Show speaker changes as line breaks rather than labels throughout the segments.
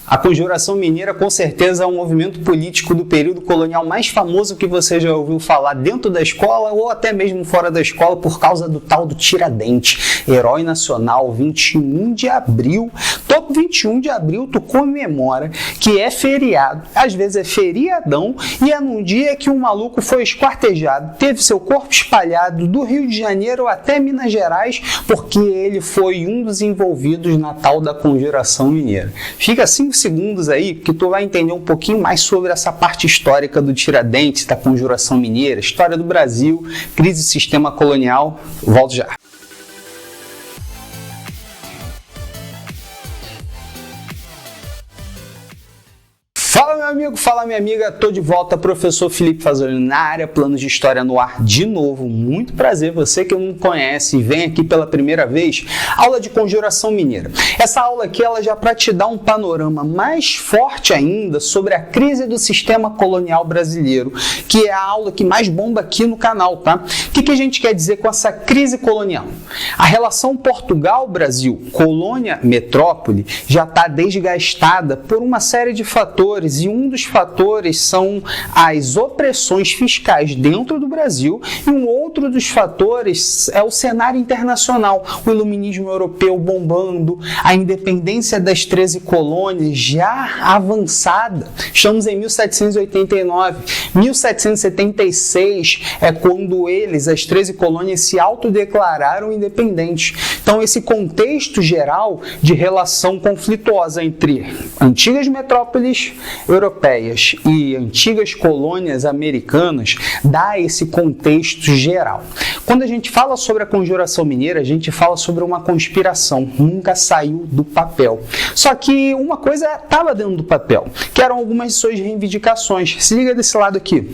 A Conjuração Mineira com certeza é um movimento político do período colonial mais famoso que você já ouviu falar dentro da escola ou até mesmo fora da escola por causa do tal do Tiradentes, herói nacional. 21 de abril, todo 21 de abril tu comemora que é feriado, às vezes é feriadão, e é num dia que um maluco foi esquartejado, teve seu corpo espalhado do Rio de Janeiro até Minas Gerais, porque ele foi um dos envolvidos na tal da Conjuração Mineira. Fica 5 segundos aí que tu vai entender um pouquinho mais sobre essa parte histórica do Tiradentes, da Conjuração Mineira, história do Brasil, crise do sistema colonial. Volto já. Fala meu amigo, fala minha amiga, tô de volta, professor Felipe Fazoli na área, Planos de História no ar de novo, muito prazer, você que não me conhece e vem aqui pela primeira vez, aula de Conjuração Mineira. Essa aula aqui ela já para te dar um panorama mais forte ainda sobre a crise do sistema colonial brasileiro, que é a aula que mais bomba aqui no canal, tá? O que a gente quer dizer com essa crise colonial? A relação Portugal-Brasil, colônia-metrópole, já está desgastada por uma série de fatores, e um dos fatores são as opressões fiscais dentro do Brasil, e um outro dos fatores é o cenário internacional, o iluminismo europeu bombando, a independência das 13 colônias já avançada. Estamos em 1789, 1776 é quando eles, as 13 colônias, se autodeclararam independentes. Então esse contexto geral de relação conflituosa entre antigas metrópoles europeias e antigas colônias americanas dá esse contexto geral. Quando a gente fala sobre a Conjuração Mineira, a gente fala sobre uma conspiração, nunca saiu do papel. Só que uma coisa estava dentro do papel, que eram algumas de suas reivindicações. Se liga desse lado aqui.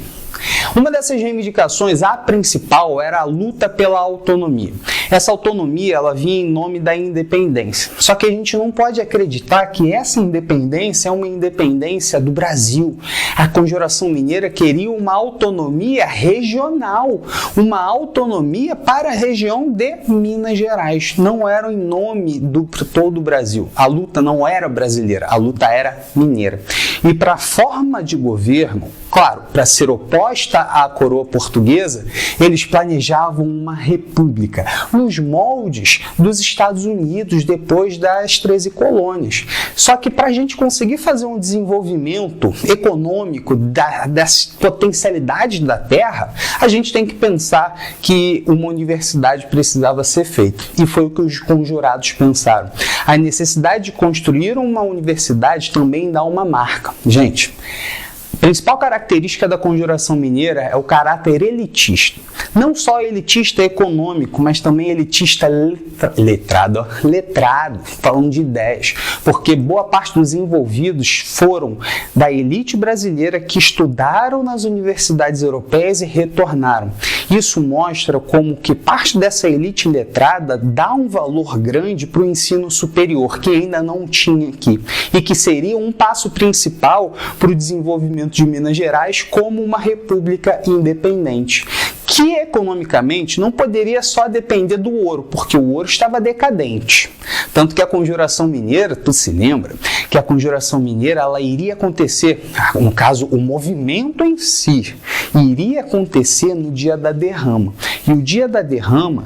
Uma dessas reivindicações, a principal, era a luta pela autonomia. Essa autonomia, ela vinha em nome da independência. Só que a gente não pode acreditar que essa independência é uma independência do Brasil. A Conjuração Mineira queria uma autonomia regional, uma autonomia para a região de Minas Gerais. Não era em nome do todo o Brasil. A luta não era brasileira, a luta era mineira. E para a forma de governo, claro, para ser oposta à coroa portuguesa, eles planejavam uma república, nos moldes dos Estados Unidos depois das 13 colônias. Só que para a gente conseguir fazer um desenvolvimento econômico das potencialidades da terra, a gente tem que pensar que uma universidade precisava ser feita. E foi o que os conjurados pensaram. A necessidade de construir uma universidade também dá uma marca. Gente, a principal característica da Conjuração Mineira é o caráter elitista. Não só elitista econômico, mas também elitista letrado, falando de ideias. Porque boa parte dos envolvidos foram da elite brasileira que estudaram nas universidades europeias e retornaram. Isso mostra como que parte dessa elite letrada dá um valor grande para o ensino superior, que ainda não tinha aqui, e que seria um passo principal para o desenvolvimento de Minas Gerais como uma república independente, que economicamente não poderia só depender do ouro, porque o ouro estava decadente. Tanto que a Conjuração Mineira, tu se lembra, que a Conjuração Mineira ela iria acontecer, no caso o movimento em si, iria acontecer no dia da derrama. E o dia da derrama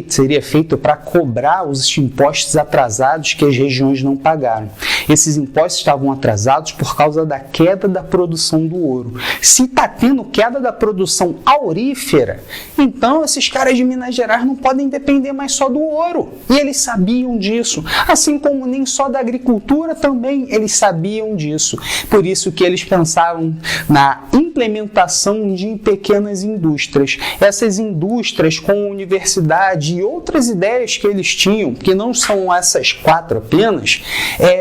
seria feito para cobrar os impostos atrasados que as regiões não pagaram. Esses impostos estavam atrasados por causa da queda da produção do ouro. Se está tendo queda da produção aurífera, então esses caras de Minas Gerais não podem depender mais só do ouro. E eles sabiam disso. Assim como nem só da agricultura também eles sabiam disso. Por isso que eles pensavam na implementação de pequenas indústrias. Essas indústrias com universidade e outras ideias que eles tinham, que não são essas 4 apenas,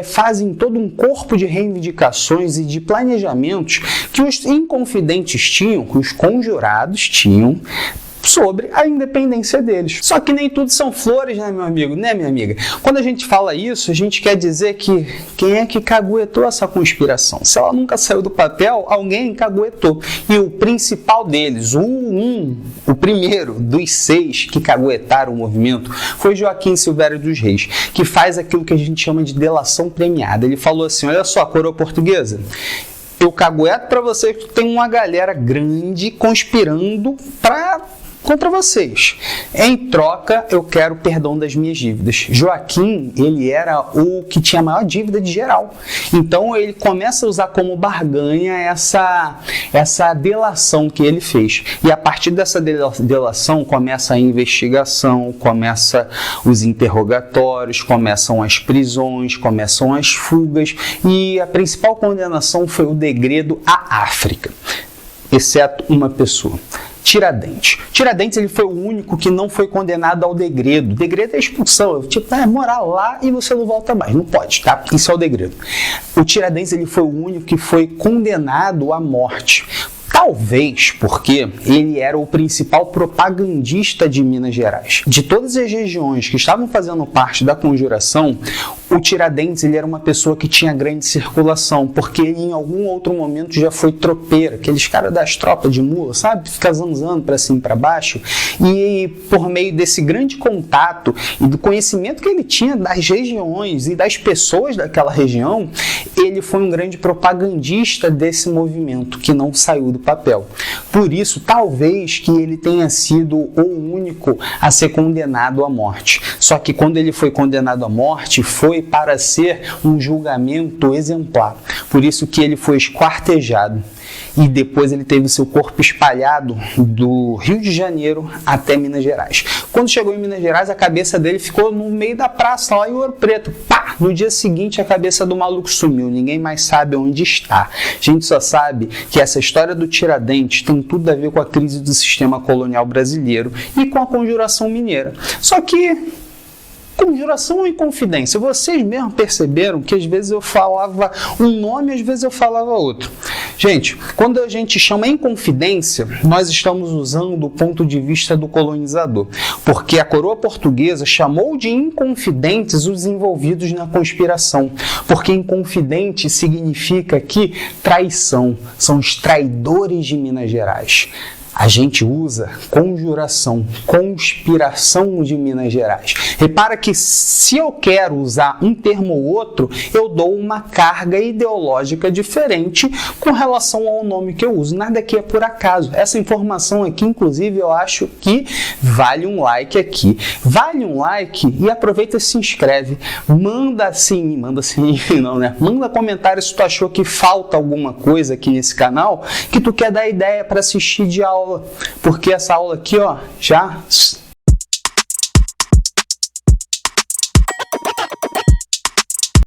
fazem todo um corpo de reivindicações e de planejamentos que os inconfidentes tinham, que os conjurados tinham, sobre a independência deles. Só que nem tudo são flores, né, meu amigo? Né, minha amiga? Quando a gente fala isso, a gente quer dizer que quem é que caguetou essa conspiração? Se ela nunca saiu do papel, alguém caguetou. E o principal deles, o primeiro dos 6 que caguetaram o movimento, foi Joaquim Silvério dos Reis, que faz aquilo que a gente chama de delação premiada. Ele falou assim, olha só, coroa portuguesa, eu cagueto para vocês que tem uma galera grande conspirando contra vocês. Em troca, eu quero perdão das minhas dívidas. Joaquim, ele era o que tinha a maior dívida de geral. Então, ele começa a usar como barganha essa delação que ele fez. E a partir dessa delação, começa a investigação, começa os interrogatórios, começam as prisões, começam as fugas. E a principal condenação foi o degredo à África, exceto uma pessoa. Tiradentes. Tiradentes, ele foi o único que não foi condenado ao degredo. Degredo é expulsão, tipo, morar lá e você não volta mais. Não pode, tá? Isso é o degredo. O Tiradentes, ele foi o único que foi condenado à morte. Talvez porque ele era o principal propagandista de Minas Gerais. De todas as regiões que estavam fazendo parte da conjuração, o Tiradentes, ele era uma pessoa que tinha grande circulação, porque ele em algum outro momento já foi tropeiro, aqueles caras das tropas de mula, sabe? Fica zanzando para cima e para baixo. E por meio desse grande contato e do conhecimento que ele tinha das regiões e das pessoas daquela região, ele foi um grande propagandista desse movimento que não saiu do papel. Por isso, talvez que ele tenha sido o único a ser condenado à morte. Só que quando ele foi condenado à morte, foi para ser um julgamento exemplar. Por isso que ele foi esquartejado. E depois ele teve o seu corpo espalhado do Rio de Janeiro até Minas Gerais. Quando chegou em Minas Gerais, a cabeça dele ficou no meio da praça, lá em Ouro Preto. Pá! No dia seguinte, a cabeça do maluco sumiu. Ninguém mais sabe onde está. A gente só sabe que essa história do Tiradentes tem tudo a ver com a crise do sistema colonial brasileiro e com a conjuração mineira. Só que conjuração ou inconfidência? Vocês mesmo perceberam que às vezes eu falava um nome, às vezes eu falava outro. Gente, quando a gente chama inconfidência, nós estamos usando o ponto de vista do colonizador, porque a coroa portuguesa chamou de inconfidentes os envolvidos na conspiração, porque inconfidente significa que traição, são os traidores de Minas Gerais. A gente usa conjuração, conspiração de Minas Gerais. Repara que se eu quero usar um termo ou outro, eu dou uma carga ideológica diferente com relação ao nome que eu uso. Nada aqui é por acaso. Essa informação aqui, inclusive, eu acho que vale um like aqui. Vale um like e aproveita e se inscreve. Manda comentário se tu achou que falta alguma coisa aqui nesse canal, que tu quer dar ideia para assistir de aula. Porque essa aula aqui, ó, já